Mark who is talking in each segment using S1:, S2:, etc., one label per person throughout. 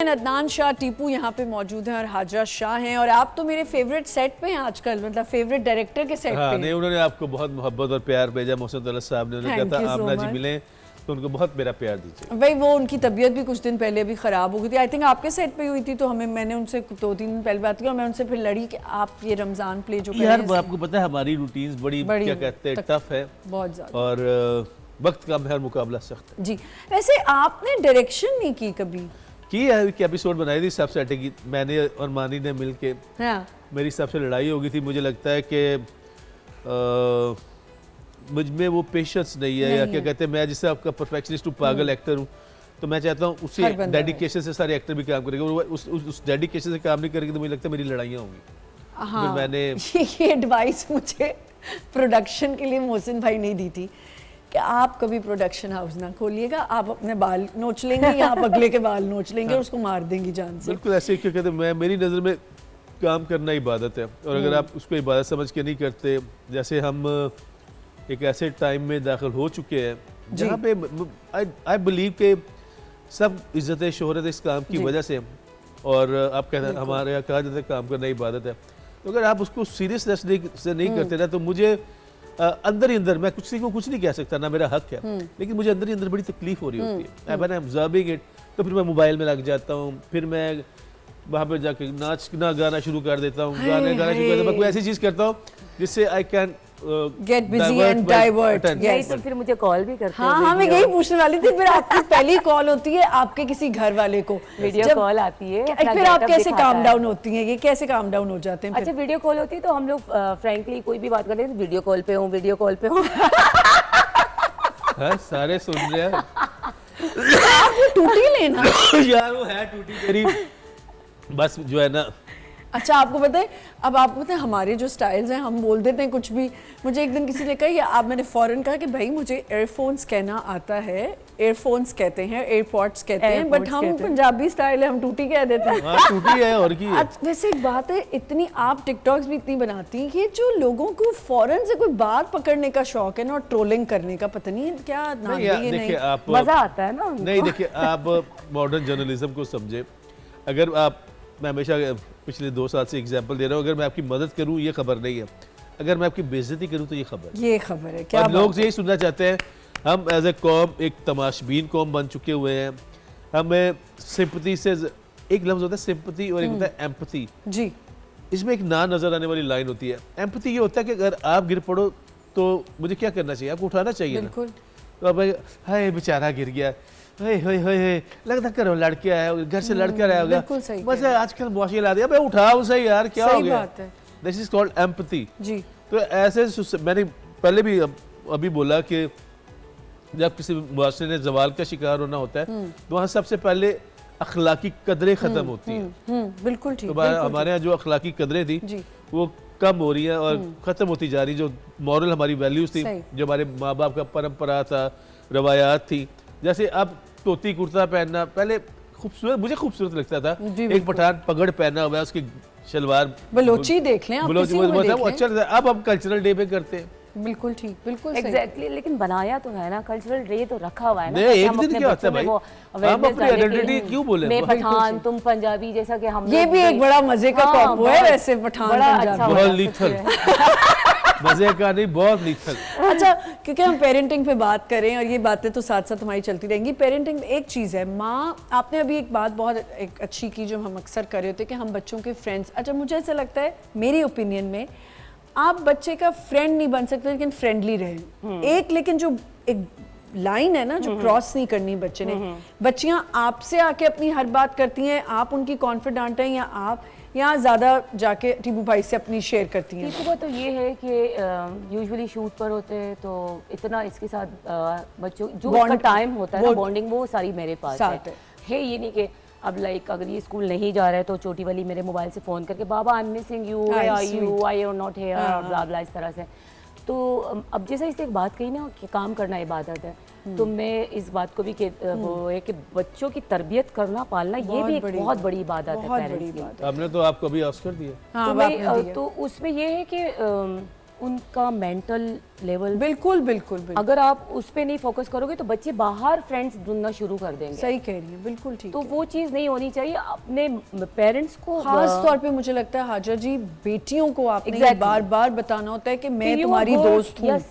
S1: अदनान शाह टीपू यहाँ पे मौजूद हैं और हाजरा शाह हैं और आप तो मेरे फेवरेट सेट पे हैं आजकल, मतलब फेवरेट डायरेक्टर के सेट पे।
S2: नहीं, उन्होंने आपको बहुत मोहब्बत और प्यार भेजा। मोहसिन तौला साहब ने उन्होंने कहा था आमना जी मिले तो उनको बहुत मेरा प्यार दीजिए।
S1: भाई वो उनकी तबीयत भी कुछ दिन पहले भी ख़राब हो गई थी, आई थिंक आपके सेट पे हुई थी, तो मैंने उनसे 2-3 दिन पहले बात की और मैं उनसे फिर लड़ी कि आप ये रमज़ान प्ले जो
S2: यार आपको पता है हमारी रूटीन्स बड़ी क्या कहते हैं टफ है
S1: बहुत ज़्यादा
S2: और वक्त का हर मुकाबला सख्त है।
S1: जी। वैसे आपने डायरेक्शन नहीं की कभी? की
S2: है कि एपिसोड बनाई थी सब सेट की, मैंने और मानी ने मिल के।
S1: हाँ।
S2: मेरी सबसे लड़ाई हो गई थी, मुझे लगता है कि मुझ में वो पेशेंस नहीं है या क्या कहते हैं, मैं जिससे आपका परफेक्शनिस्ट हूँ, पागल एक्टर हूँ, तो मैं चाहता हूँ उसी डेडिकेशन से सारे एक्टर भी काम करेंगे। उस डेडिकेशन से काम नहीं करेंगे तो मुझे लगता है मेरी लड़ाइयाँ होंगी।
S1: हाँ,
S2: मैंने
S1: ये एडवाइस मुझे प्रोडक्शन के लिए मोहसिन भाई ने दी थी कि आप कभी प्रोडक्शन हाउस ना खोलिएगा, आप अपने बाल नोच लेंगे या आप अगले के बाल नोच लेंगे और उसको मार देंगी जान से।
S2: बिल्कुल ऐसे क्या कहते हैं, मेरी नज़र में काम करना इबादत है और अगर आप उसको इबादत समझ के नहीं करते, जैसे हम एक ऐसे टाइम में दाखिल हो चुके हैं जहाँ पे आई बिलीव के सब इज्जत शोहरत इस काम की वजह से, और आप कहते हैं हमारे यहाँ कहा जाता है काम करना इबादत है, तो अगर आप उसको सीरियसनेस से नहीं करते ना तो मुझे अंदर ही अंदर, मैं किसी को कुछ नहीं कह सकता, ना मेरा हक है, लेकिन मुझे अंदर ही अंदर बड़ी तकलीफ हो रही होती है। When I am observing it, तो फिर मैं मोबाइल में लग जाता हूँ, फिर मैं वहाँ पे जाके नाचना गाना शुरू कर देता हूँ, गाना शुरू कर देता हूँ, मैं कोई ऐसी चीज़ करता हूँ जिससे I can
S1: get busy and divert.
S3: तो फिर मुझे कॉल भी करते हैं।
S1: हाँ, मैं यही पूछने वाली थी, फिर आपकी पहली कॉल होती है आपके किसी घर वाले को,
S3: वीडियो कॉल आती है,
S1: फिर आप कैसे काम डाउन होती हैं, ये कैसे काम डाउन हो जाते हैं?
S3: अच्छा, वीडियो कॉल होती है तो हम लोग फ्रैंकली कोई भी बात करते हैं, वीडियो कॉल पे हूँ, वीडियो कॉल पे हूँ।
S2: सारे सुन रहे हैं।
S1: आप टूटी लेना
S2: यार वो है टूटी तेरी, बस जो है ना।
S1: अच्छा, आपको पता है, अब आपको पता है हमारे जो स्टाइल्स हैं, हम बोल देते हैं कुछ भी। मुझे एक दिन किसी ने कहा, या आप, मैंने फ़ौरन कहा कि भाई मुझे एयरफोन्स कहना आता है, एयरफोन्स कहते हैं, एयरपॉड्स कहते हैं, बट हम पंजाबी स्टाइल है, हम टूटी कह देते हैं।
S2: हाँ, टूटी है और की है।
S1: वैसे एक बात है, इतनी आप टिकटॉक्स भी इतनी बनाती हैं कि जो लोगों को फ़ौरन से कोई बात पकड़ने का शौक है ना, और ट्रोलिंग करने का, पता नहीं क्या
S3: मज़ा आता है ना।
S2: नहीं देखिए, आप मॉडर्न जर्नलिज्म को समझे, अगर आप, मैं हमेशा पिछले 2 साल से एग्जांपल दे रहा हूँ, अगर मैं आपकी मदद करूँ ये खबर नहीं है, अगर मैं आपकी बेइज्जती करूँ तो ये खबर
S1: है। क्या
S2: लोग यही सुनना चाहते हैं। हम एज ए कौम एक तमाशबीन कौम बन चुके हुए हैं। हमें सिंपैथी से, एक लफ्ज़ होता है सिंपैथी और एक होता है एम्पैथी जी, इसमें एक ना नज़र आने वाली लाइन होती है। एम्पैथी ये होता है कि अगर आप गिर पड़ो तो मुझे क्या करना चाहिए, आपको उठाना चाहिए ना। तो अब हाय बेचारा गिर गया, लगता करो लड़के आया, घर से लड़का आया होगा, बस आजकल मुआशी ला दिया, मैं उठाओ सही यार, क्या हो गया। दिस इज कॉल्ड एम्पैथी जी। तो ऐसे मैंने पहले भी अभी बोला कि जब किसी मुआशरे ने जवाल का शिकार होना होता है तो वहाँ सबसे पहले अखलाकी कदरें खत्म होती हैं।
S1: बिल्कुल ठीक।
S2: तो हमारे यहाँ जो अखलाकी कदरें थी वो कम हो रही हैं और ख़त्म होती जा रही। जो मॉरल हमारी वैल्यूज़ थी, जो हमारे माँ बाप का परंपरा था, रवायात थी, जैसे अब धोती कुर्ता पहनना पहले खूबसूरत, मुझे खूबसूरत लगता था। एक पठान पगड़ पहना हुआ है, उसकी शलवार
S1: बलोची देख लें,
S2: वो अच्छा लगता है। अब हम कल्चरल डे पे करते हैं।
S1: बिल्कुल ठीक, बिल्कुल
S3: एग्जैक्टली। लेकिन बनाया तो है ना, कल्चरल डे तो रखा हुआ है ना।
S2: एक दिन क्या होता है भाई, हम अपनी आइडेंटिटी क्यों बोले?
S3: मैं पठान, तुम पंजाबी, जैसा कि हम,
S1: ये भी एक बड़ा मजे का कॉम्बो है वैसे, पठान पंजाबी
S2: बहुत लीथल, मजे का नहीं, बहुत लीथल।
S1: अच्छा, क्योंकि हम पेरेंटिंग पे बात करें और ये बातें तो साथ साथ हमारी चलती रहेंगी। पेरेंटिंग एक चीज़ है, माँ, आपने अभी एक बात बहुत एक अच्छी की जो हम अक्सर कर रहे होते हैं कि हम बच्चों के फ्रेंड्स। अच्छा, मुझे ऐसा लगता है, मेरी ओपिनियन में, आप बच्चे का फ्रेंड नहीं बन सकते लेकिन फ्रेंडली रहें एक, लेकिन जो एक लाइन है ना जो क्रॉस नहीं करनी बच्चे ने। बच्चियां आपसे आके अपनी हर बात करती हैं, आप उनकी कॉन्फिडेंट हैं, या आप यहाँ ज़्यादा जाके टीपू भाई से अपनी शेयर करती हैं?
S3: टीपू का तो ये है कि यूजुअली शूट पर होते हैं तो इतना इसके साथ बच्चों जो उसका टाइम होता है ना, बॉन्डिंग, वो सारी मेरे पास है। ये नहीं कि अब लाइक अगर ये स्कूल नहीं जा रहा है तो छोटी वाली मेरे मोबाइल से फ़ोन करके, बाबा I am missing you, I are not here, blah blah, इस तरह से। तो अब जैसे इससे एक बात कही ना कि काम करना इबादत है, तो मैं इस बात को भी वो है कि बच्चों की तरबियत करना, पालना, ये भी एक बहुत बड़ी इबादत है पेरेंट्स की।
S2: हमने तो आपको अभी ऑस्कर दिया।
S3: तो उसमें ये है कि उनका मेंटल लेवल,
S1: बिल्कुल बिल्कुल बिल्कुल,
S3: अगर आप उस पे नहीं फोकस करोगे तो बच्चे बाहर फ्रेंड्स ढूंढना शुरू कर देंगे।
S1: सही कह रही है, बिल्कुल ठीक।
S3: तो वो चीज़ नहीं होनी चाहिए। अपने पेरेंट्स को
S1: खास तौर पे मुझे लगता है हाजरा जी, बेटियों को आपने
S3: Exactly.
S1: बार बार बताना होता है कि मैं
S3: you are
S1: तुम्हारी
S3: good,
S1: दोस्त हूँ।
S3: yes,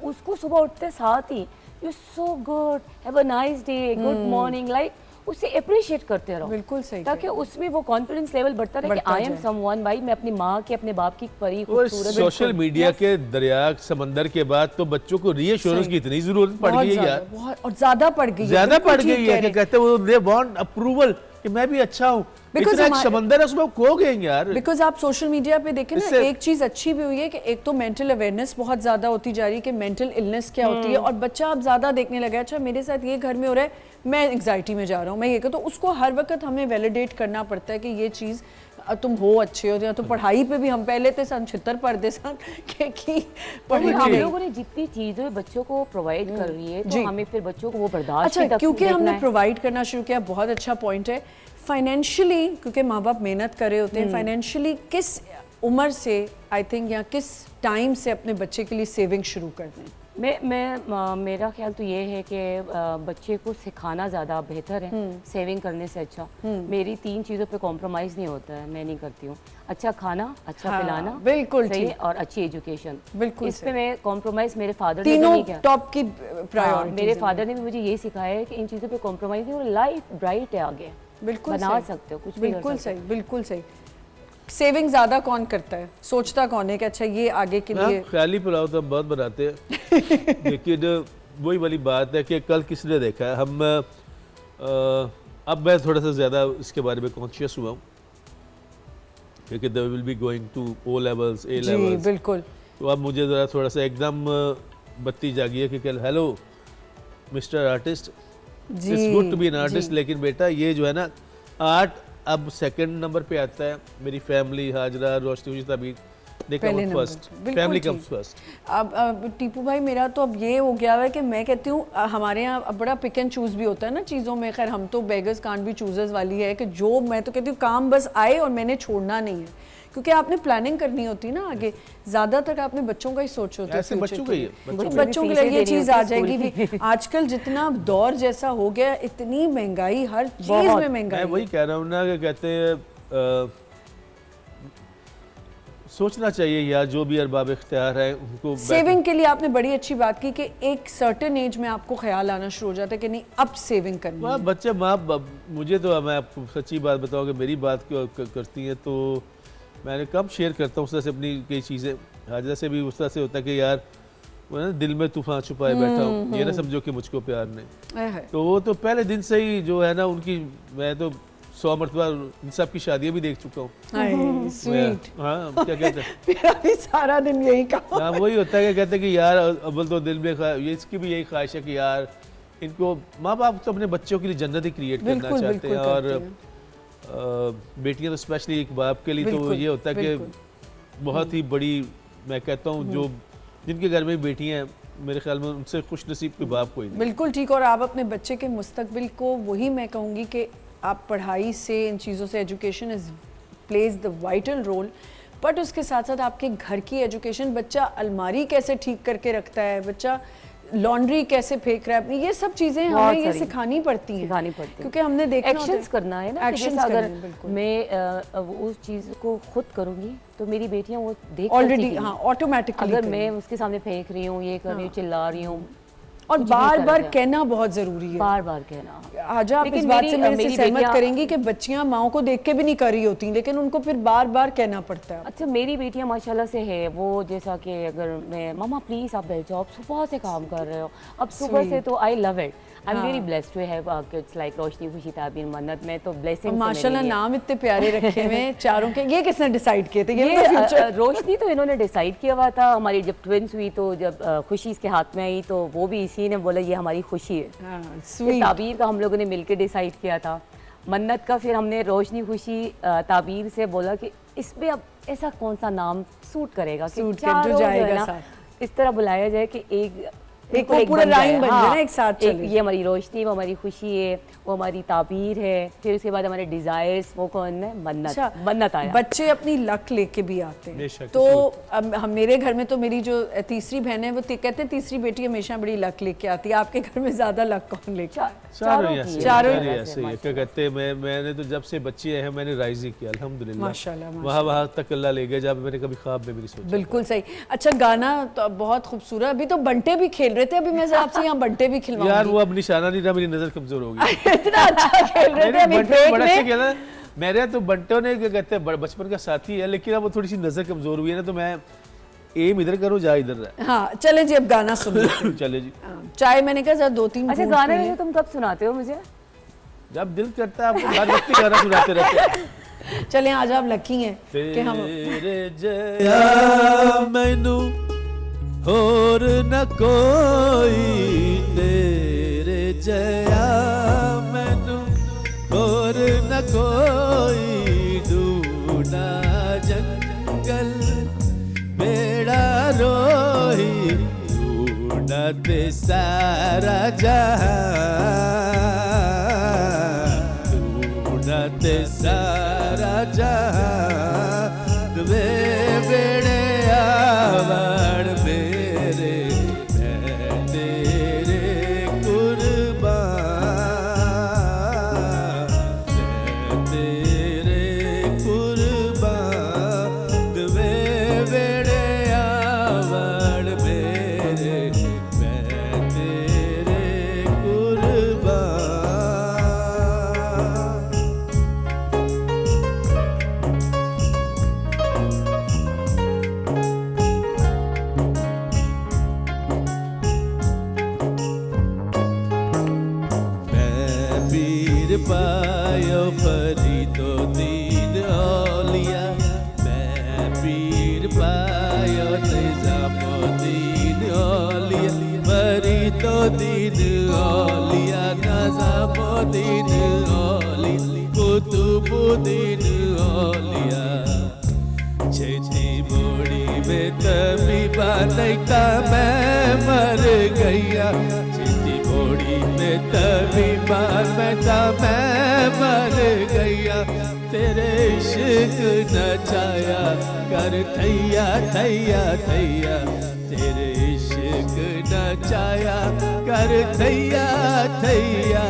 S3: उसको सुबह उठते साथ ही you so good, have a nice day, good morning, like उसे अप्रिशिएट करते रहो।
S1: बिल्कुल सही,
S3: ताकि उसमें वो कॉन्फिडेंस लेवल बढ़ता रहे कि आई एम समवन, भाई मैं अपनी माँ की, अपने बाप की परी
S2: और
S3: खूबसूरत।
S2: सोशल मीडिया के दरिया समंदर के बाद तो बच्चों को रीअश्योरेंस की इतनी जरूरत पड़ गई है यार,
S1: बहुत और ज्यादा पड़ गई है,
S2: ज्यादा
S1: बिल्कुल
S2: पड़
S1: ठीक
S2: गई
S1: कह
S2: है
S1: रहे
S2: कि कहते हैं वो दे वांट अप्रूवल कि मैं भी अच्छा हूँ।
S1: Because
S2: इतना एक
S1: हमारे-
S2: समंदर है उसमें खो गए हैं यार।
S1: बिकॉज आप सोशल मीडिया पे देखें ना,
S2: इससे-
S1: एक चीज अच्छी भी हुई है कि एक तो मेंटल अवेयरनेस बहुत ज्यादा होती जा रही है कि मेंटल इलनेस क्या होती है, और बच्चा अब ज्यादा देखने लगा है, अच्छा मेरे साथ ये घर में हो रहा है, मैं एंग्जाइटी में जा रहा हूँ, मैं ये तो उसको हर वक्त हमें वैलिडेट करना पड़ता है कि ये चीज तुम हो अच्छे हो। तो पढ़ाई पे भी हम पहले थे सन 76 पढ़ते सन कि पढ़ी
S3: हम
S1: नहीं।
S3: लोगों ने जितनी चीजें बच्चों को प्रोवाइड कर रही है,
S1: जी।
S3: तो हमें फिर बच्चों को वो बर्दाश्त
S1: अच्छा,
S3: भी
S1: क्योंकि
S3: देखना
S1: हमने
S3: है।
S1: प्रोवाइड करना शुरू किया, बहुत अच्छा पॉइंट है। फाइनेंशियली क्योंकि माँ बाप मेहनत कर रहे होते हैं, फाइनेंशियली किस उम्र से आई थिंक या किस टाइम से अपने बच्चे के लिए सेविंग शुरू कर दें?
S3: मेरा ख्याल तो ये है कि बच्चे को सिखाना ज़्यादा बेहतर है सेविंग करने से अच्छा। मेरी 3 चीज़ों पे कॉम्प्रोमाइज़ नहीं होता है, मैं नहीं करती हूँ। अच्छा खाना, अच्छा
S1: हाँ,
S3: पिलाना,
S1: बिल्कुल
S3: सही,
S1: ठीक।
S3: और अच्छी एजुकेशन,
S1: बिल्कुल
S3: इस पे मैं कॉम्प्रोमाइज़ मेरे फादर ने भी
S1: तीनों
S3: नहीं किया।
S1: टॉप की
S3: हाँ,
S1: प्रायोरिटी।
S3: मेरे फादर ने भी मुझे ये सिखाया है कि इन चीज़ों पे कॉम्प्रोमाइज़ नहीं, और लाइफ ब्राइट है आगे,
S1: बिल्कुल
S3: बना
S1: सही।
S3: सकते हो, कुछ भी
S1: बिल्कुल
S3: कर सकते
S1: सही, बिल्कुल सही। सेविंग ज्यादा कौन करता है, सोचता कौन है कि अच्छा ये आगे के लिए?
S2: ख्याली पुलाव तो हम बहुत बनाते हैं लेकिन वही वाली बात है कि कल किसने देखा है, हम अब मैं थोड़ा सा ज़्यादा इसके बारे में कॉन्शियस हुआ हूँ क्योंकि they will be going to O levels, A
S1: G
S2: levels,
S1: बिल्कुल।
S2: तो अब मुझे ज़रा थोड़ा सा एकदम बत्ती जागी है कि कल hello mister artist,
S1: ji
S2: it's good to be an
S1: जी।
S2: आर्टिस्ट, लेकिन बेटा ये जो है ना आर्ट अब सेकंड नंबर पे आता है। मेरी फैमिली, हाजरा, रोशनी, तबीर, दे कम
S1: पहले नंबर
S2: फर्स्ट,
S1: पे, बिल्कुल
S2: फैमिली
S1: ठीक।
S2: Comes first.
S1: अब टीपू भाई, मेरा तो अब ये हो गया है कि मैं कहती हूँ हमारे यहाँ अब बड़ा पिक एंड चूज भी होता है ना चीज़ों में। खैर हम तो बेगर्स कांट बी चूजर्स वाली है कि जो मैं तो कहती हूँ काम बस आए और मैंने छोड़ना नहीं है, क्योंकि आपने प्लानिंग करनी होती है ना आगे। ज्यादातर आपने बच्चों का ही सोच होता है,
S2: ऐसे बच्चों का ही है,
S1: तो
S2: बच्चों
S1: बच्चों के लिए ये
S3: फीसें
S1: चीज़
S3: देनी
S1: आ
S3: होती है
S1: जाएगी
S3: स्कूल
S1: भी। आजकल जितना दौर जैसा हो गया, इतनी महंगाई, हर चीज़
S3: बहुत।
S1: में
S2: मैं
S1: महंगाई
S2: वही कह रहा हूँ ना कि कहते हैं सोचना चाहिए यार, जो भी अरबाब इख्तियार है उनको
S1: सेविंग के लिए आपने बड़ी अच्छी बात की कि एक सर्टेन एज में आपको ख्याल आना शुरू हो जाता है कि नहीं अब सेविंग करनी है।
S2: बच्चे मुझे तो, मैं आपको सच्ची बात बताऊँ कि मेरी बात करती हैं तो मैंने कम शेयर करता हूँ उस तरह से अपनी कई चीज़ें। हाजरा से भी उस तरह से होता है कि यार वो ना दिल में तूफान छुपाए बैठा हूँ, ये ना समझो कि मुझको प्यार नहीं। तो वो तो पहले दिन से ही जो है ना उनकी, मैं तो 100 मरतबा इन सब की शादियाँ भी देख चुका हूँ।
S1: स्वीट।
S2: हाँ, क्या कहते हैं
S1: मेरा भी सारा दिन यही काम।
S2: हाँ, वही होता है कि कहते हैं कि यार अव्वल तो दिल में ये इसकी भी यही ख्वाहिश है कि यार इनको, माँ बाप तो अपने बच्चों के लिए जन्नत ही क्रिएट करना
S1: बिल्कुल,
S2: चाहते हैं,
S1: बिल्कुल
S2: और बेटियां तो स्पेशली एक बाप के लिए तो
S1: बिल्कुल,
S2: ये होता है कि बहुत ही बड़ी, मैं कहता हूँ जो जिनके घर में बेटियां हैं, मेरे ख्याल में उनसे खुश नसीब कोई बाप कोई नहीं।
S1: बिल्कुल ठीक। और आप अपने बच्चे के मुस्तकबिल को, वही मैं कहूँगी कि आप पढ़ाई से, इन चीज़ों से, education is plays the vital role, but उसके साथ साथ आपके घर की एजुकेशन, बच्चा अलमारी कैसे ठीक करके रखता है, बच्चा लॉन्ड्री कैसे फेंक रहा है अपनी, ये सब चीज़ें हमें ये सिखानी पड़ती हैं, क्योंकि हमने देखा
S3: एक्शंस करना है ना।
S1: एक्शंस
S3: अगर मैं उस चीज़ को खुद करूँगी तो मेरी बेटियां वो देख
S1: ऑलरेडी, हाँ, ऑटोमेटिकली।
S3: अगर मैं उसके सामने फेंक रही हूँ, ये कर रही हूँ, चिल्ला रही हूँ,
S1: और बार बार कहना बहुत जरूरी है,
S3: बार बार कहना।
S1: आजा आप इस बात से मेरे से सहमत करेंगी कि बच्चियां माओ को देख के भी नहीं कर रही होती, लेकिन उनको फिर बार बार कहना पड़ता है।
S3: अच्छा, मेरी बेटियां माशाल्लाह से है वो, जैसा कि अगर मैं, मामा प्लीज आप बैठ जाओ, आप सुबह से काम कर रहे हो, अब सुबह से, तो I love it. I am very blessed to have kids like Roshni, Khushi, Tabeer, मन्नत। मैं तो ब्लेसिंग,
S1: माशाल्लाह नाम इतने प्यारे रखे हुए चारों के। ये किसने डिसाइड किए थे?
S3: ये रोशनी तो इन्होंने डिसाइड किया हुआ था। हमारी जब ट्विंस हुई तो जब खुशी इसके हाथ में आई तो वो भी इसी ने बोला ये हमारी खुशी है।
S1: स्वीट।
S3: ताबीर का हम लोगों ने मिलकर डिसाइड किया था। मन्नत का फिर हमने रोशनी, खुशी, ताबीर से बोला कि इसमें अब ऐसा कौन सा नाम सूट करेगा कि
S1: जो जाएगा साथ।
S3: इस तरह बुलाया जाए कि एक
S1: एक वो पूरा राइम बन जाए ना, एक साथ चले।
S3: ये हमारी रोशनी, वो हमारी खुशी है, वो हमारी ताबीर है, फिर उसके बाद हमारे डिजायर्स, वो कौन है, मन्नत। मन्नत आया।
S1: बच्चे अपनी लक लेके भी आते हैं, तो हम मेरे घर में तो मेरी जो तीसरी बहन है वो कहते हैं तीसरी बेटी हमेशा बड़ी लक लेके आती है। आपके घर में ज्यादा लक कौन लेके?
S2: चारों ऐसे ही क्या कहते हैं। मैंने तो जब से बच्चे हैं मैंने राइज ही किया अल्हम्दुलिल्लाह,
S1: माशाल्लाह
S2: वहाँ तक अल्लाह ले गया जब मैंने कभी ख्वाब में भी नहीं सोचा।
S1: बिल्कुल सही। अच्छा, गाना तो बहुत खूबसूरत। अभी तो बंटे भी खेल रहे थे, अभी मैं आपसे यहाँ बंटे भी खिलवाऊंगी।
S2: यार वो अब निशाना नहीं रहा, मेरी नजर कमजोर हो गई।
S1: इतना अच्छा खेल रहे थे अभी ब्रेक में।
S2: मेरे तो बंटो ने क्या कहते हैं बचपन का साथी है, लेकिन अब वो थोड़ी सी नजर कमजोर हुई है ना, तो मैं एम इधर करूँ जा इधर रहा।
S1: हाँ चले जी, अब गाना सुनिए।
S2: चले जी।
S1: चाय मैंने कहा जरा 2-3।
S3: अच्छा, गाने में तुम कब सुनाते हो मुझे?
S2: जब दिल करता है आपको हर वक्त गाना सुनाते रहते हैं।
S1: चलें, आज आप लकी हैं कि हम
S2: तेरे जया मैनू होर न कोई, तेरे जया मैनू होर न कोई, ढूंढा जंगल बेड़ा रोही, ढूंढा ते सारा जहां, ढूंढा ते सारा जहां, वे बेड़े आवड़ मेरे, मैं तेरे कुर्बान, मैं तेरे कुर्बान, वे बेड़े आवड़ मेरे, मैं तेरे कुर्बान। पायो फरीदो दीन औलिया, मैं पीर पायो निज़ामुद्दीन औलिया, फरीदो दीन औलिया, निज़ामुद्दीन औलिया, कुतुबुद्दीन औलिया। छेती बोड़ी में तबीबा नहीं मैं मर गया, छेती बोड़ी में तबीबा मैं मर गया, तेरे इश्क नचाया कर थैया थैया थैया, तेरे इश्क नचाया कर थैया थैया।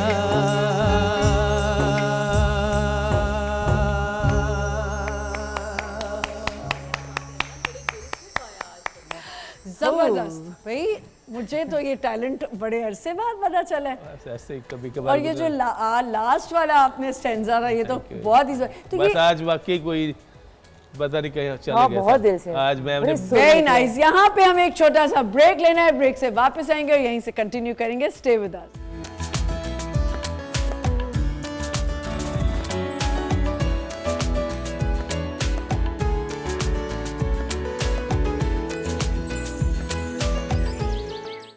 S1: जबरदस्त भाई, मुझे तो ये टैलेंट बड़े अरसे बाद पता चला है।
S2: ऐसे कभी कभार।
S1: और ये जो लास्ट वाला आपने स्टैंजा था, ये तो बहुत ही तो
S2: बस आज वाकई कोई पता नहीं कहीं चले गए।
S3: बहुत दिल से
S2: आज मैं
S1: वेरी नाइस। यहाँ पे हम एक छोटा सा ब्रेक लेना है, ब्रेक से वापस आएंगे और यहीं से कंटिन्यू करेंगे। Stay with us.